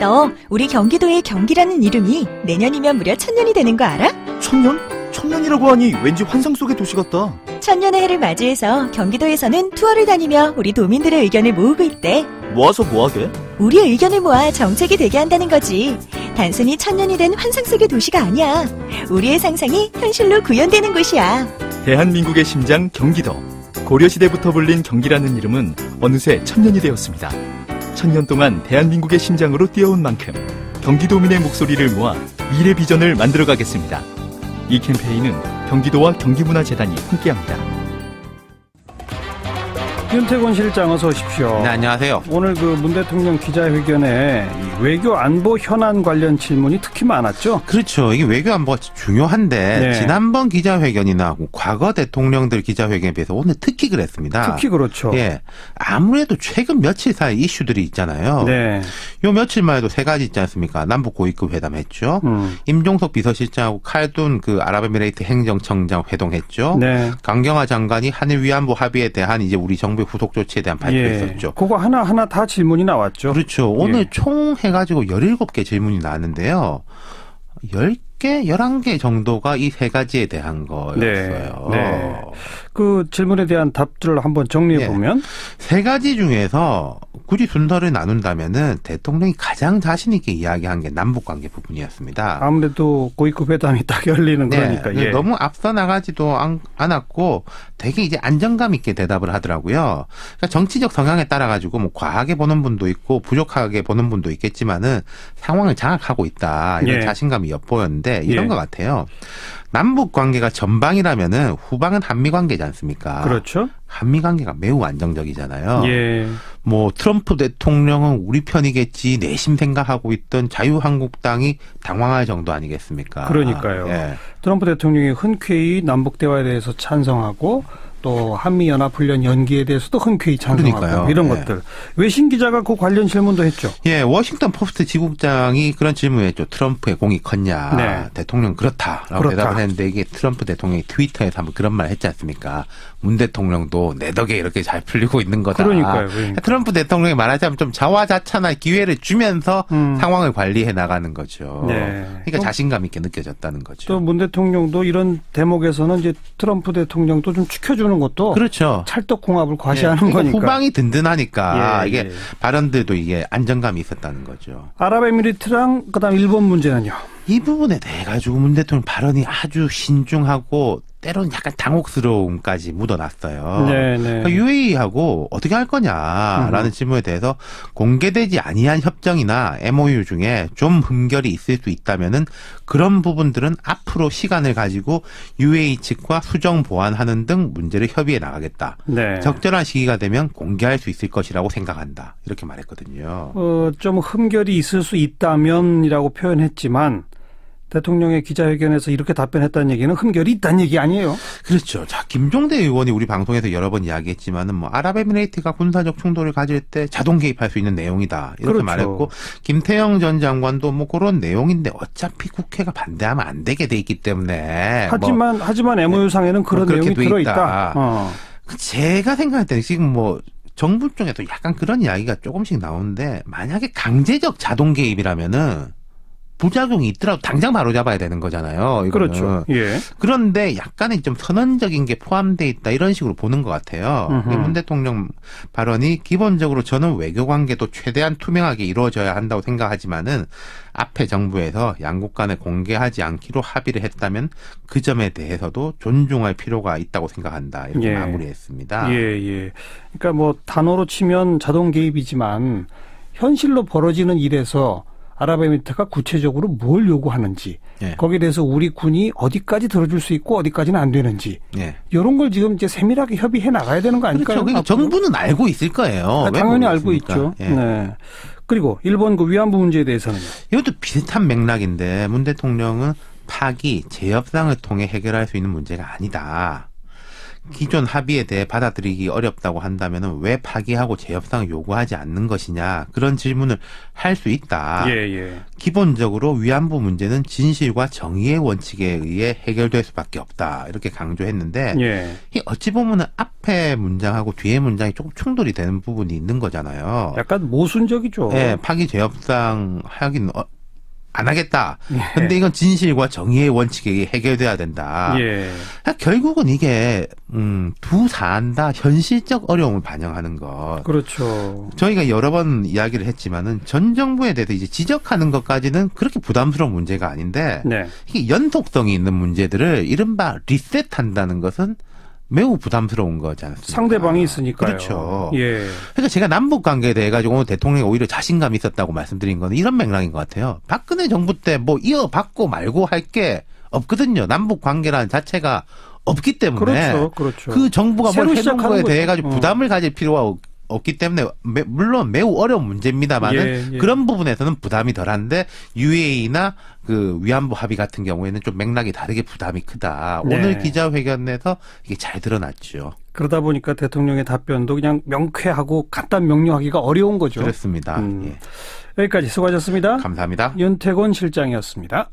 너 우리 경기도의 경기라는 이름이 내년이면 무려 1000년이 되는 거 알아? 1000년? 1000년이라고 하니 왠지 환상 속의 도시 같다. 1000년의 해를 맞이해서 경기도에서는 투어를 다니며 우리 도민들의 의견을 모으고 있대. 모아서 뭐하게? 우리의 의견을 모아 정책이 되게 한다는 거지. 단순히 1000년이 된 환상 속의 도시가 아니야. 우리의 상상이 현실로 구현되는 곳이야. 대한민국의 심장 경기도. 고려시대부터 불린 경기라는 이름은 어느새 1000년이 되었습니다. 1000년 동안 대한민국의 심장으로 뛰어온 만큼 경기도민의 목소리를 모아 미래 비전을 만들어가겠습니다. 이 캠페인은 경기도와 경기문화재단이 함께합니다. 윤태곤 실장 어서 오십시오. 네, 안녕하세요. 오늘 문 대통령 기자회견에 이 외교 안보 현안 관련 질문이 특히 많았죠? 그렇죠. 이게 외교 안보가 중요한데 네. 지난번 기자회견이나 과거 대통령들 기자회견에 비해서 오늘 특히 그랬습니다. 특히 그렇죠. 예, 아무래도 최근 며칠 사이 이슈들이 있잖아요. 네. 요 며칠만 해도 세 가지 있지 않습니까? 남북 고위급 회담 했죠. 임종석 비서실장하고 칼둔 아랍에미레이트 행정청장 회동했죠. 네. 강경화 장관이 한일 위안부 합의에 대한 이제 우리 정부의 후속 조치에 대한 발표했었죠. 그거 하나하나 다 질문이 나왔죠. 그렇죠. 오늘 총 해가지고 17개 질문이 나왔는데요. 10개, 11개 정도가 이 세 가지에 대한 거였어요. 네. 그 질문에 대한 답들을 한번 정리해보면. 세 가지 중에서 굳이 순서를 나눈다면은 대통령이 가장 자신있게 이야기한 게 남북관계 부분이었습니다. 아무래도 고위급 회담이 딱 열리는 거니까. 네. 너무 앞서 나가지도 않았고 되게 이제 안정감 있게 대답을 하더라고요. 그러니까 정치적 성향에 따라가지고 뭐 과하게 보는 분도 있고 부족하게 보는 분도 있겠지만은 상황을 장악하고 있다. 이런 자신감이 엿보였는데 이런 것 같아요. 남북 관계가 전방이라면은 후방은 한미 관계지 않습니까? 그렇죠. 한미 관계가 매우 안정적이잖아요. 예. 뭐 트럼프 대통령은 우리 편이겠지 내심 생각하고 있던 자유한국당이 당황할 정도 아니겠습니까? 그러니까요. 예. 트럼프 대통령이 흔쾌히 남북 대화에 대해서 찬성하고 또 한미연합훈련 연기에 대해서도 흔쾌히 찬성하고 그러니까요. 이런 것들. 외신 기자가 그 관련 질문도 했죠. 예, 워싱턴 포스트 지국장이 그런 질문했죠. 트럼프의 공이 컸냐. 네. 대통령 그렇다라고 대답을 했는데 이게 트럼프 대통령이 트위터에서 한번 그런 말 했지 않습니까? 문 대통령도 내 덕에 이렇게 잘 풀리고 있는 거다. 그러니까요. 트럼프 대통령이 말하자면 좀 자화자찬할 기회를 주면서 상황을 관리해 나가는 거죠. 네. 그러니까 자신감 있게 느껴졌다는 거죠. 또 문 대통령도 이런 대목에서는 이제 트럼프 대통령도 좀 지켜주는 것도 그렇죠. 찰떡궁합을 과시하는 그러니까 거니까. 후방이 든든하니까 예, 이게 발언들도 이게 안정감이 있었다는 거죠. 아랍에미리트랑 그다음 일본 문제는요. 이 부분에 대해 가지고 문 대통령 발언이 아주 신중하고 때로는 약간 당혹스러움까지 묻어났어요. 그러니까 UAE하고 어떻게 할 거냐라는 질문에 대해서 공개되지 아니한 협정이나 MOU 중에 좀 흠결이 있을 수 있다면은 그런 부분들은 앞으로 시간을 가지고 UAE 측과 수정 보완하는 등 문제를 협의해 나가겠다. 네. 적절한 시기가 되면 공개할 수 있을 것이라고 생각한다. 이렇게 말했거든요. 좀 흠결이 있을 수 있다면이라고 표현했지만 대통령의 기자회견에서 이렇게 답변했다는 얘기는 흠결이 있다는 얘기 아니에요? 그렇죠. 자, 김종대 의원이 우리 방송에서 여러 번 이야기했지만은 뭐 아랍에미레이트가 군사적 충돌을 가질 때 자동 개입할 수 있는 내용이다. 이렇게 그렇죠. 말했고 김태형 전 장관도 뭐 그런 내용인데 어차피 국회가 반대하면 안 되게 돼 있기 때문에 하지만 MOU상에는 그런 내용이 들어 있다. 제가 생각할 때는 지금 뭐 정부 쪽에도 약간 그런 이야기가 조금씩 나오는데 만약에 강제적 자동 개입이라면은 부작용이 있더라도 당장 바로 잡아야 되는 거잖아요. 이거는. 그렇죠. 예. 그런데 약간의 좀 선언적인 게 포함되어 있다 이런 식으로 보는 것 같아요. 문 대통령 발언이 기본적으로 저는 외교관계도 최대한 투명하게 이루어져야 한다고 생각하지만은 앞에 정부에서 양국 간에 공개하지 않기로 합의를 했다면 그 점에 대해서도 존중할 필요가 있다고 생각한다. 이렇게 마무리했습니다. 예. 그러니까 뭐 단어로 치면 자동 개입이지만 현실로 벌어지는 일에서 아랍에미리트가 구체적으로 뭘 요구하는지 거기에 대해서 우리 군이 어디까지 들어줄 수 있고 어디까지는 안 되는지 이런 걸 지금 이제 세밀하게 협의해 나가야 되는 거 아닐까요? 그렇죠. 정부는 알고 있을 거예요. 당연히 알고 있죠. 네. 그리고 일본 그 위안부 문제에 대해서는 이것도 비슷한 맥락인데 문 대통령은 파기, 재협상을 통해 해결할 수 있는 문제가 아니다. 기존 합의에 대해 받아들이기 어렵다고 한다면은 왜 파기하고 재협상을 요구하지 않는 것이냐 그런 질문을 할 수 있다. 기본적으로 위안부 문제는 진실과 정의의 원칙에 의해 해결될 수밖에 없다. 이렇게 강조했는데 어찌 보면은 앞에 문장하고 뒤에 문장이 조금 충돌이 되는 부분이 있는 거잖아요. 약간 모순적이죠. 네, 파기 재협상 하긴 안 하겠다. 근데 이건 진실과 정의의 원칙에 의해 해결돼야 된다. 결국은 이게 두 사안 다 현실적 어려움을 반영하는 것. 그렇죠. 저희가 여러 번 이야기를 했지만은 전 정부에 대해서 이제 지적하는 것까지는 그렇게 부담스러운 문제가 아닌데 이게 연속성이 있는 문제들을 이른바 리셋한다는 것은 매우 부담스러운 거지 않습니까? 상대방이 있으니까요. 그렇죠. 그러니까 제가 남북 관계에 대해 가지고 대통령이 오히려 자신감이 있었다고 말씀드린 거는 이런 맥락인 것 같아요. 박근혜 정부 때 뭐 이어받고 말고 할 게 없거든요. 남북 관계라는 자체가 없기 때문에 그렇죠. 그 정부가 뭘 해놓은 거에 대해 가지고 부담을 가질 필요가 없기 때문에 물론 매우 어려운 문제입니다만은 그런 부분에서는 부담이 덜한데 UAE나 그 위안부 합의 같은 경우에는 좀 맥락이 다르게 부담이 크다. 오늘 기자회견에서 이게 잘 드러났죠. 그러다 보니까 대통령의 답변도 그냥 명쾌하고 간단 명료하기가 어려운 거죠. 그렇습니다. 여기까지 수고하셨습니다. 감사합니다. 윤태곤 실장이었습니다.